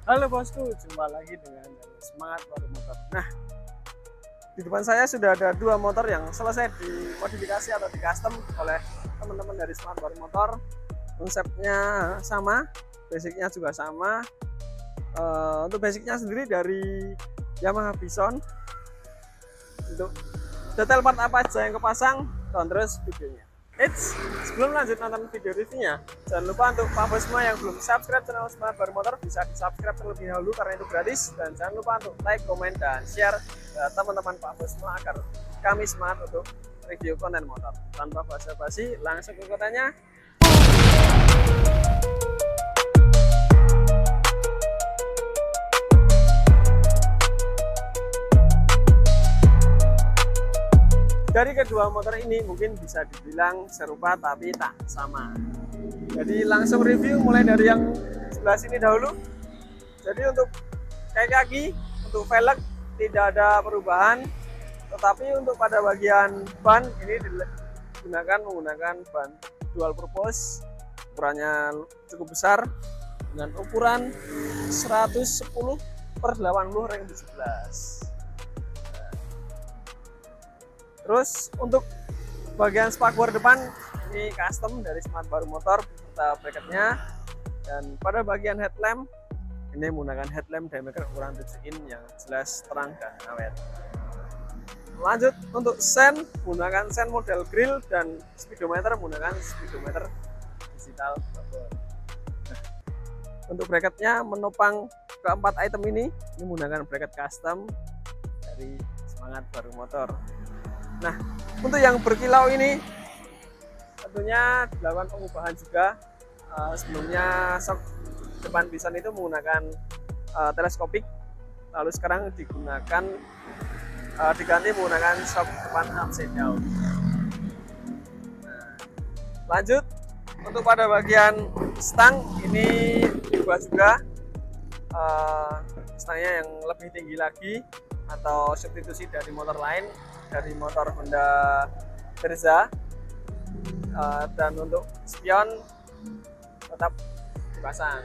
Halo bosku, jumpa lagi dengan Semangat Baru Motor. Nah, di depan saya sudah ada dua motor yang selesai dimodifikasi atau di custom oleh teman-teman dari Semangat Baru Motor. Konsepnya sama, basicnya juga sama. Untuk basicnya sendiri dari Yamaha Bison. Untuk detail part apa aja yang kepasang, tonton terus videonya. Sebelum lanjut nonton video reviewnya, jangan lupa untuk Pak Bos semua yang belum subscribe channel Semangat Baru Motor bisa di subscribe terlebih dahulu karena itu gratis, dan jangan lupa untuk like, komen, dan share ke teman-teman Pak Bos semua agar kami semangat untuk review konten motor. Tanpa basa-basi, langsung ke kotanya. Dari kedua motor ini mungkin bisa dibilang serupa tapi tak sama. Jadi langsung review mulai dari yang sebelah sini dahulu. Jadi untuk kaki, untuk velg tidak ada perubahan, tetapi untuk pada bagian ban ini menggunakan ban dual purpose, ukurannya cukup besar dengan ukuran 110/80 ring 17. Terus untuk bagian spakbor depan ini custom dari Semangat Baru Motor beserta bracketnya, dan pada bagian headlamp ini menggunakan headlamp diameter ukuran 7 in yang jelas terang dan awet. Lanjut untuk sen menggunakan sen model grill, dan speedometer menggunakan speedometer digital. Untuk bracketnya menopang keempat item ini menggunakan bracket custom dari Semangat Baru Motor. Nah, untuk yang berkilau ini tentunya dilakukan pengubahan juga. Sebelumnya shock depan Bison itu menggunakan teleskopik, lalu sekarang diganti menggunakan shock depan upside down. Nah, lanjut untuk pada bagian stang ini dibuat juga stangnya yang lebih tinggi lagi atau substitusi dari motor lain, dari motor Honda Verza, dan untuk spion tetap dipasang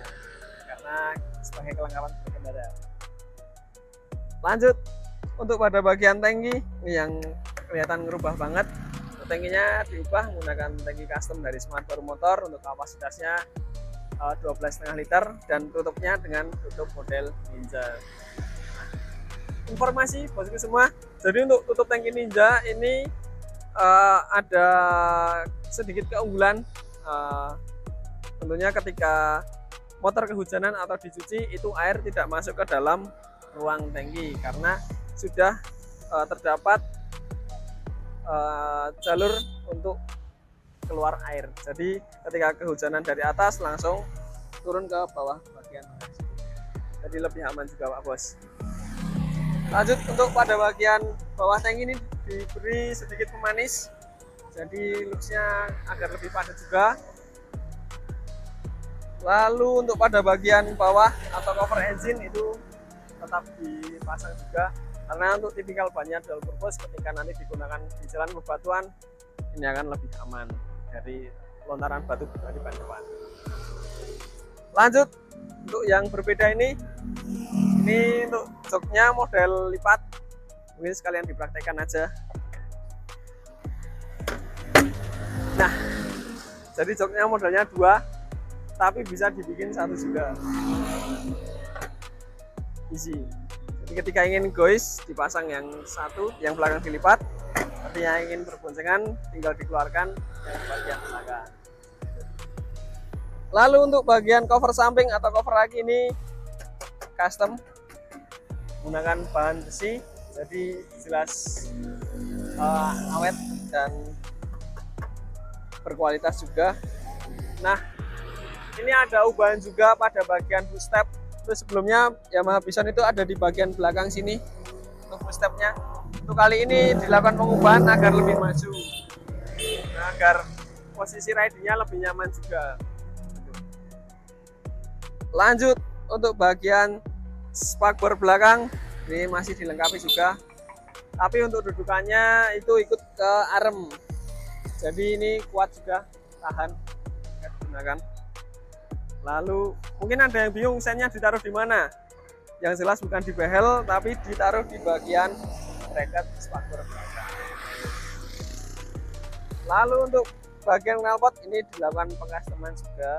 karena sebagai kelengkapan berkendara. Lanjut untuk pada bagian tangki ini yang kelihatan ngerubah banget. Tangkinya diubah menggunakan tangki custom dari Semangat Baru Motor untuk kapasitasnya 12,5 liter dan tutupnya dengan tutup model Ninja. Informasi bosku semua, jadi untuk tutup tangki Ninja ini ada sedikit keunggulan. Tentunya ketika motor kehujanan atau dicuci itu air tidak masuk ke dalam ruang tangki karena sudah terdapat jalur untuk keluar air. Jadi ketika kehujanan dari atas langsung turun ke bawah bagian tengah. Jadi lebih aman juga Pak Bos. Lanjut untuk pada bagian bawah tank ini diberi sedikit pemanis, jadi looksnya agar lebih padat juga. Lalu untuk pada bagian bawah atau cover engine itu tetap dipasang juga, karena untuk tipikal bannya dual purpose ketika nanti digunakan di jalan bebatuan ini akan lebih aman dari lontaran batu dari ban depan. Lanjut untuk yang berbeda ini untuk joknya model lipat, mungkin sekalian dipraktekkan aja. Nah, jadi joknya modelnya 2 tapi bisa dibikin 1 juga, easy. Jadi ketika ingin goes dipasang yang 1, yang belakang dilipat, tapi yang ingin berboncengan tinggal dikeluarkan yang bagian belakang. Lalu untuk bagian cover samping atau cover raki ini custom menggunakan bahan besi, jadi jelas awet dan berkualitas juga. Nah, ini ada ubahan juga pada bagian footstep. Terus sebelumnya Yamaha Bison itu ada di bagian belakang sini untuk footstepnya. Untuk kali ini dilakukan pengubahan agar lebih maju, agar posisi ridingnya lebih nyaman juga. Lanjut untuk bagian spakbor belakang ini masih dilengkapi juga, tapi untuk dudukannya itu ikut ke arem, jadi ini kuat juga, tahan digunakan. Lalu mungkin ada yang bingung sennya ditaruh di mana. Yang jelas bukan di behel, tapi ditaruh di bagian bracket spakbor belakang. Lalu untuk bagian knalpot ini dilakukan pengcustoman juga.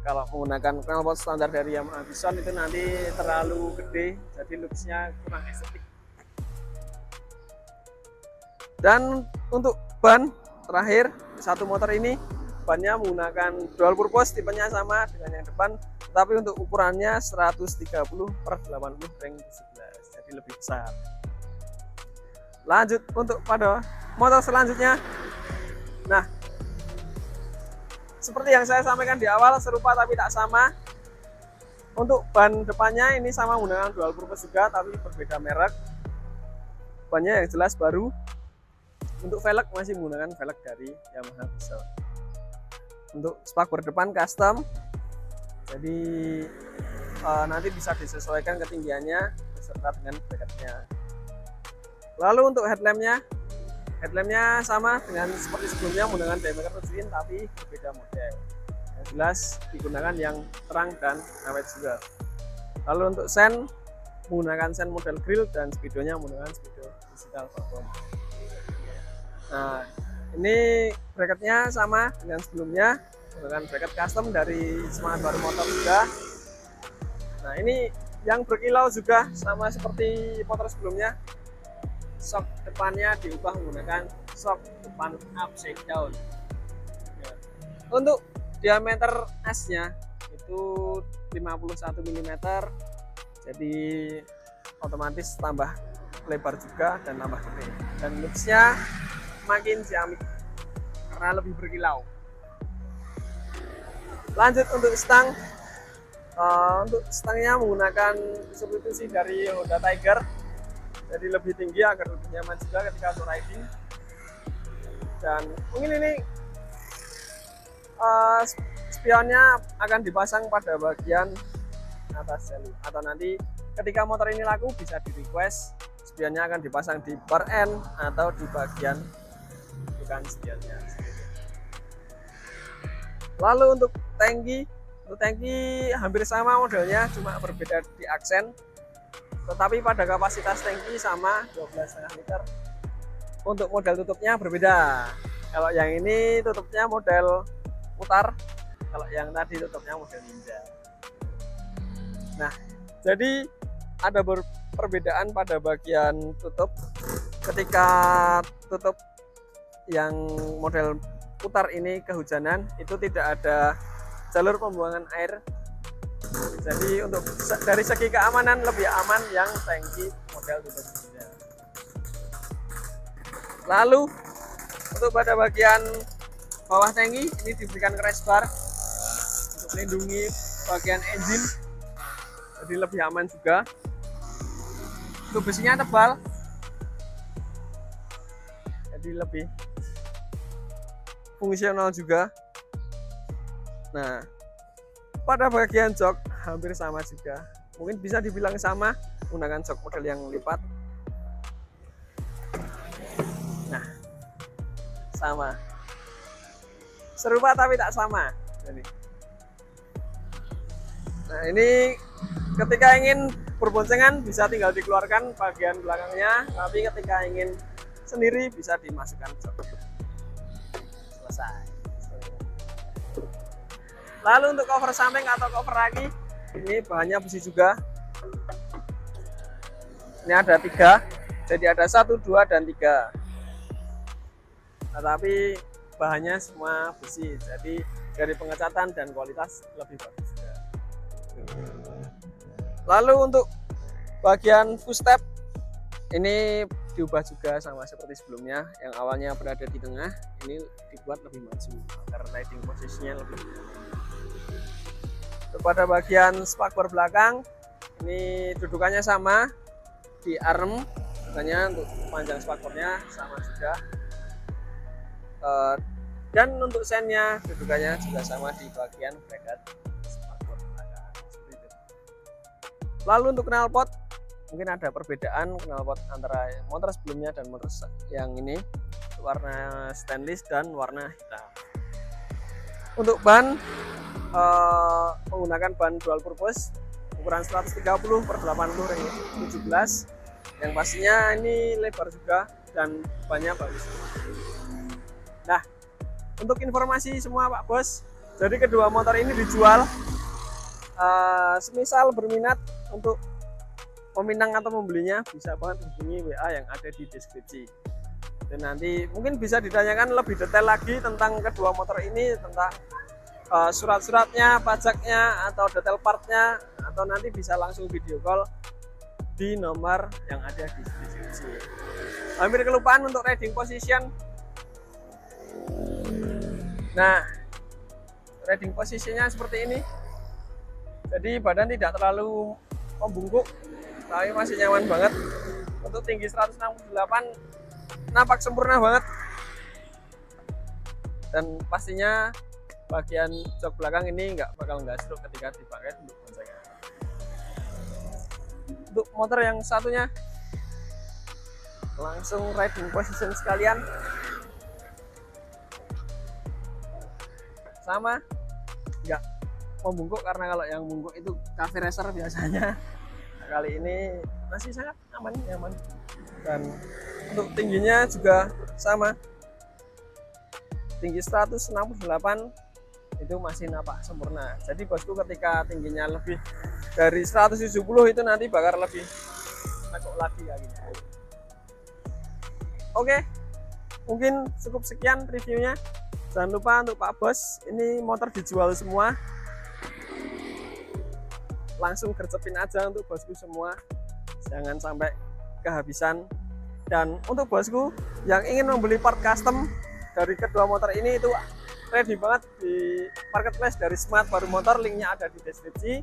Kalau menggunakan knalpot standar dari Yamaha Bison itu nanti terlalu gede, jadi looksnya kurang estetik. Dan untuk ban terakhir, satu motor ini bannya menggunakan dual purpose, tipenya sama dengan yang depan, tetapi untuk ukurannya 130/80 ring 11, jadi lebih besar. Lanjut untuk pada motor selanjutnya. Nah, seperti yang saya sampaikan di awal, serupa tapi tak sama. Untuk ban depannya ini sama menggunakan dual purpose juga, tapi berbeda merek. Bannya yang jelas baru. Untuk velg masih menggunakan velg dari Yamaha Bison. Untuk spakbor depan custom, jadi nanti bisa disesuaikan ketinggiannya beserta dengan bracketnya. Lalu untuk headlampnya sama dengan seperti sebelumnya menggunakan diameter 7 in tapi berbeda model. Yang jelas digunakan yang terang dan awet juga. Lalu untuk sen menggunakan sen model grill dan speedonya menggunakan speedo digital platform. Nah, ini bracketnya sama dengan sebelumnya menggunakan bracket custom dari Semangat Baru Motor juga. Nah, ini yang berkilau juga sama seperti motor sebelumnya. Shock depannya diubah menggunakan shock depan upside down. Ya. Untuk diameter asnya itu 51 mm, jadi otomatis tambah lebar juga dan tambah gede. Dan looksnya makin ciamik karena lebih berkilau. Lanjut untuk stang. Untuk stangnya menggunakan substitusi dari Honda Tiger, jadi lebih tinggi agar lebih nyaman juga ketika untuk riding. Dan mungkin ini spionnya akan dipasang pada bagian atas seli, atau nanti ketika motor ini laku bisa di request spionnya akan dipasang di bar end atau di bagian bukan spionnya. Lalu untuk tangki hampir sama modelnya, cuma berbeda di aksen. Tetapi pada kapasitas tangki sama 12,5 liter. Untuk model tutupnya berbeda. Kalau yang ini tutupnya model putar, kalau yang tadi tutupnya model ninja. Nah, jadi ada perbedaan pada bagian tutup. Ketika tutup yang model putar ini kehujanan, itu tidak ada jalur pembuangan air. Jadi untuk dari segi keamanan lebih aman yang tangki model tutup ninja. Lalu untuk pada bagian bawah tangki ini diberikan crash bar untuk melindungi bagian engine, jadi lebih aman juga. Untuk besinya tebal, jadi lebih fungsional juga. Nah, pada bagian jok hampir sama juga, mungkin bisa dibilang sama menggunakan jok model yang lipat. Nah, sama, serupa tapi tak sama. Nah, ini ketika ingin berboncengan bisa tinggal dikeluarkan bagian belakangnya, tapi ketika ingin sendiri bisa dimasukkan jok. Selesai. Lalu untuk cover samping atau cover ragi, ini bahannya besi juga. Ini ada 3, jadi ada 1, 2, dan 3. Tetapi bahannya semua besi, jadi dari pengecatan dan kualitas lebih bagus juga. Lalu untuk bagian footstep ini diubah juga sama seperti sebelumnya, yang awalnya berada di tengah, ini dibuat lebih maju agar riding posisinya lebih. Pada bagian spakbor belakang ini dudukannya sama di arm, makanya untuk panjang spakbornya sama juga. Dan untuk sennya dudukannya juga sama di bagian bracket spakbor belakang. Lalu untuk knalpot mungkin ada perbedaan knalpot antara motor sebelumnya dan motor yang ini, warna stainless dan warna hitam. Untuk ban menggunakan ban dual purpose ukuran 130 per 80 ring 17, yang pastinya ini lebar juga dan banyak bagus. Nah, untuk informasi semua Pak Bos, jadi kedua motor ini dijual. Semisal berminat untuk peminang atau membelinya, bisa banget hubungi WA yang ada di deskripsi. Dan nanti mungkin bisa ditanyakan lebih detail lagi tentang kedua motor ini, tentang surat-suratnya, pajaknya, atau detail partnya, atau nanti bisa langsung video call di nomor yang ada di deskripsi. Hampir kelupaan untuk riding position. Nah, riding posisinya seperti ini. Jadi badan tidak terlalu membungkuk, tapi masih nyaman banget. Untuk tinggi 168 nampak sempurna banget. Dan pastinya bagian jok belakang ini nggak bakal gasruk ketika dipakai untuk boncengan. Untuk motor yang satunya, langsung riding position sekalian. Sama, nggak membungkuk, karena kalau yang bungkuk itu cafe racer biasanya. Nah, kali ini masih sangat nyaman. Dan untuk tingginya juga sama, tinggi 168 itu masih nampak sempurna. Jadi bosku, ketika tingginya lebih dari 170 itu nanti bakal lebih nekuk lagi kayak gini. Oke, mungkin cukup sekian reviewnya. Jangan lupa untuk Pak Bos, ini motor dijual semua. Langsung gercepin aja untuk bosku semua, jangan sampai kehabisan. Dan untuk bosku yang ingin membeli part custom dari kedua motor ini, itu ready banget di marketplace dari Smart Baru Motor, linknya ada di deskripsi.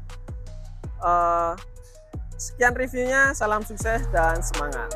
Sekian reviewnya, salam sukses dan semangat.